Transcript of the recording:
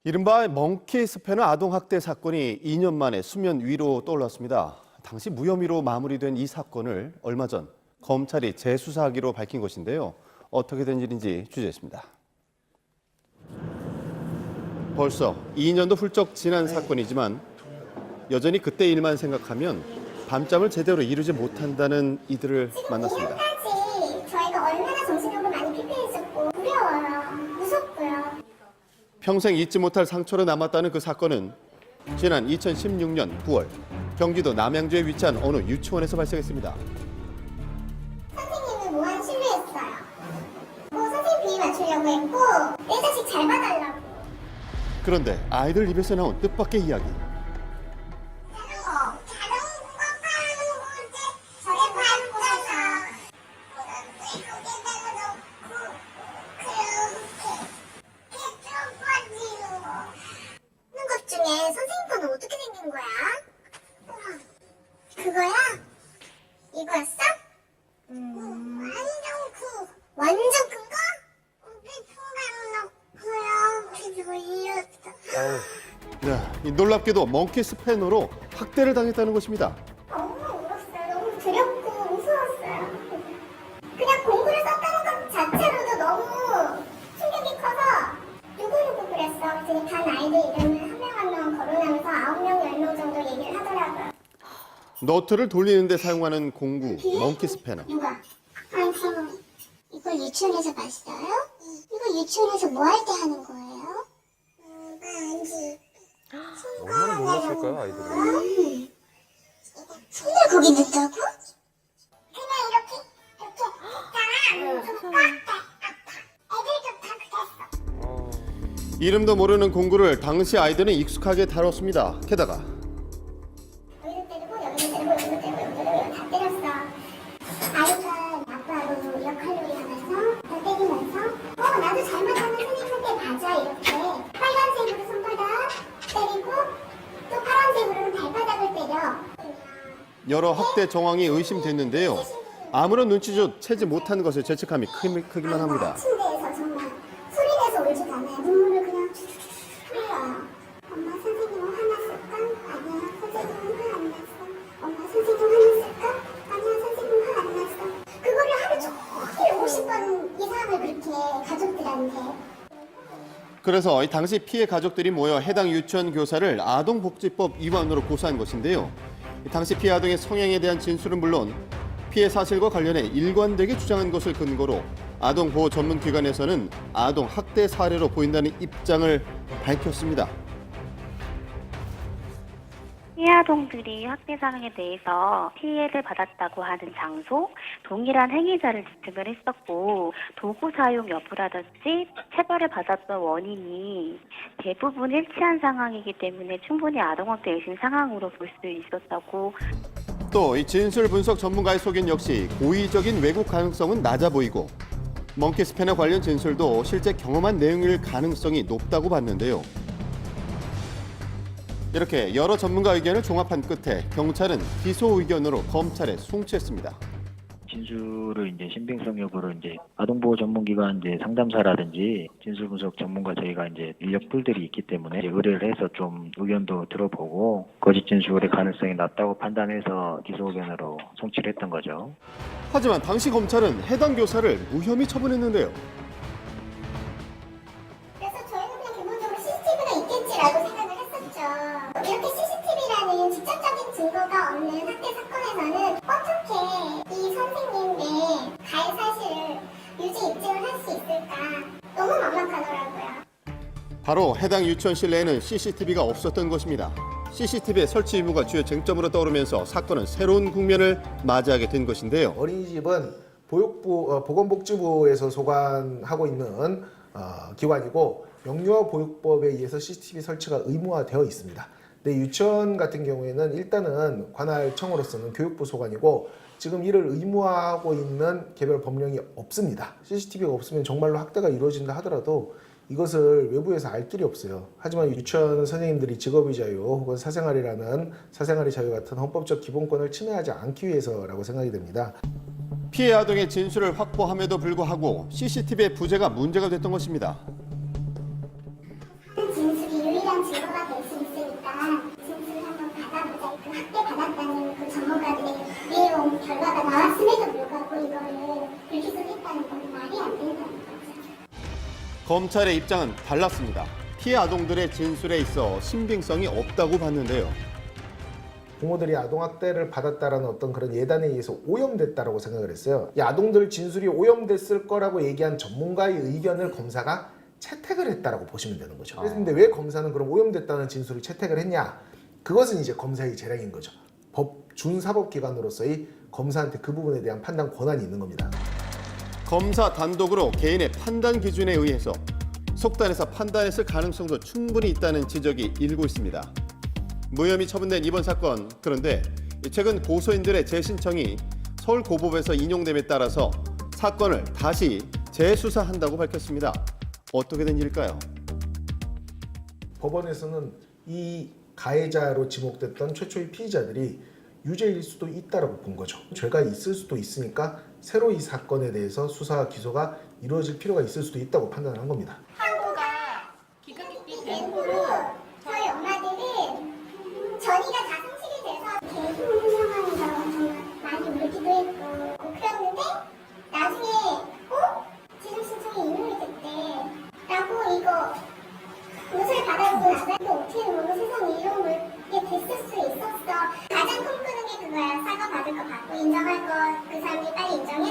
이른바 멍키 스패너 아동학대 사건이 2년 만에 수면 위로 떠올랐습니다. 당시 무혐의로 마무리된 이 사건을 얼마 전 검찰이 재수사하기로 밝힌 것인데요. 어떻게 된 일인지 취재했습니다. 벌써 2년도 훌쩍 지난 사건이지만 여전히 그때 일만 생각하면 밤잠을 제대로 이루지 못한다는 이들을 만났습니다. 지금까지 저희가 얼마나 정신력을 많이 피폐했었고 두려워요. 무섭고요. 평생 잊지 못할 상처로 남았다는 그 사건은 지난 2016년 9월 경기도 남양주에 위치한 어느 유치원에서 발생했습니다. 선생님을 무한 신뢰했어요. 선생님 비위 맞추려고 했고 내 자식 잘 봐달라고. 그런데 아이들 입에서 나온 뜻밖의 이야기. 선생님 거는 어떻게 생긴 거야? 그거야? 이거였어? 완전 큰 거? 우리 손가락 넣고요. 야, 이 놀랍게도 멍키 스패너로 학대를 당했다는 것입니다. 너무 울었어요. 너무 두렵고 무서웠어요. 그냥 공부를 썼다는 것 자체로도 너무 충격이 커서 누구누구 그랬어. 그랬더니 반 아이들 이름을 한 명 한 명 거론하면서 9명, 10명 정도 얘기를 하더라고요. 너트를 돌리는 데 사용하는 공구, 멍키 스패너. 누가? 아니, 이걸 유치원에서 봤어요? 이거 유치원에서 뭐 할 때 하는 거예요? 아니지. 얼마나 놀랐을까요, 아이들이? 손을 거기 넣었다고? 그냥 이렇게 있잖아. 애들도 다 그랬어. 이름도 모르는 공구를 당시 아이들은 익숙하게 다뤘습니다. 게다가 여기도 때리고 여기도 때리고 여기도 때리고 여기도 때리고 다 때렸어. 아이가 나빠도 역할놀이 하면서 다 때리면서 나도 잘못하면 선생님한테 가자 이렇게 빨간색으로 손바닥 때리고 또 파란색으로는 발바닥을 때려. 여러 학대 정황이 의심됐는데요. 아무런 눈치조차 채지 못한 것을 죄책감이 크기만 합니다. 침대에서 정말 소리내서 울지도 않아요. 눈물을 그냥 흘려요. 엄마 선생님은 화났을까? 아니야. 선생님은 화 안 났어. 엄마 선생님 화났을까? 아니야. 선생님 화 안 났어. 그거를 하루 종일 50번 이상을 그렇게 가족들한테. 그래서 이 당시 피해 가족들이 모여 해당 유치원 교사를 아동복지법 위반으로 고소한 것인데요. 당시 피해 아동의 성향에 대한 진술은 물론 피해 사실과 관련해 일관되게 주장한 것을 근거로 아동보호 전문기관에서는 아동 학대 사례로 보인다는 입장을 밝혔습니다. 피해 아동들이 학대 상황에 대해서 피해를 받았다고 하는 장소, 동일한 행위자를 지적을 했었고 도구 사용 여부라든지 체벌을 받았던 원인이 대부분 일치한 상황이기 때문에 충분히 아동학대 의심 상황으로 볼 수 있었다고. 또 이 진술 분석 전문가의 소견 역시 고의적인 왜곡 가능성은 낮아 보이고 멍키 스패너 관련 진술도 실제 경험한 내용일 가능성이 높다고 봤는데요. 이렇게 여러 전문가 의견을 종합한 끝에 경찰은 기소 의견으로 검찰에 송치했습니다. 진술을 이제 신빙성 여부를 이제 아동보호 전문기관 이제 상담사라든지 진술 분석 전문가 저희가 이제 인력풀들이 있기 때문에 이제 의뢰를 해서 좀 의견도 들어보고 거짓 진술의 가능성이 낮다고 판단해서 기소 의견으로 송치를 했던 거죠. 하지만 당시 검찰은 해당 교사를 무혐의 처분했는데요. 그래서 저희는 그냥 기본적으로 CCTV가 있겠지라고 생각을 했었죠. 이렇게 CCTV라는 직접적인 증거가 없는 학대 사건에서는 어떻게 이 선생님의 가해 사실을 유죄 입증을 할 수 있을까 너무 막막하더라고요. 바로 해당 유치원 실내에는 CCTV가 없었던 것입니다. CCTV의 설치 의무가 주요 쟁점으로 떠오르면서 사건은 새로운 국면을 맞이하게 된 것인데요. 어린이집은 보건복지부에서 소관하고 있는 기관이고 영유아 보육법에 의해서 CCTV 설치가 의무화되어 있습니다. 근데 유치원 같은 경우에는 일단은 관할청으로서는 교육부 소관이고 지금 이를 의무화하고 있는 개별 법령이 없습니다. CCTV가 없으면 정말로 학대가 이루어진다 하더라도 이것을 외부에서 알 길이 없어요. 하지만 유치원 선생님들이 직업의 자유 혹은 사생활이라는 사생활의 자유 같은 헌법적 기본권을 침해하지 않기 위해서라고 생각이 됩니다. 피해 아동의 진술을 확보함에도 불구하고 CCTV의 부재가 문제가 됐던 것입니다. 진술이 불기소했다는 건 말이 안 된다는 거죠. 검찰의 입장은 달랐습니다. 피해 아동들의 진술에 있어 신빙성이 없다고 봤는데요. 부모들이 아동학대를 받았다라는 어떤 그런 예단에 의해서 오염됐다라고 생각을 했어요. 이 아동들 진술이 오염됐을 거라고 얘기한 전문가의 의견을 검사가 채택을 했다라고 보시면 되는 거죠. 그런데 왜 검사는 그럼 오염됐다는 진술을 채택을 했냐? 그것은 이제 검사의 재량인 거죠. 준사법기관으로서의 검사한테 그 부분에 대한 판단 권한이 있는 겁니다. 검사 단독으로 개인의 판단 기준에 의해서 속단해서 판단했을 가능성도 충분히 있다는 지적이 일고 있습니다. 무혐의 처분된 이번 사건, 그런데 최근 고소인들의 재신청이 서울고법에서 인용됨에 따라서 사건을 다시 재수사한다고 밝혔습니다. 어떻게 된 일일까요? 법원에서는 이 가해자로 지목됐던 최초의 피의자들이 유죄일 수도 있다라고 본 거죠. 죄가 있을 수도 있으니까 새로 이 사건에 대해서 수사와 기소가 이루어질 필요가 있을 수도 있다고 판단을 한 겁니다. 사고가 기각이 된 후로 저희 엄마들은 전이가 다 성실이 돼서 계속 운영하는 경우가 정말 많이 울기도 했고 그랬는데 나중에 지정 신청이 인용이 됐대 라고 무술 받아보고 나서 또 어떻게 보면 세상에 이런 게 됐을 수 있었어. 가장 꿈꾸는 게 그거야. 사과 받을 거 받고 인정할 거 그 사람이 빨리 인정해.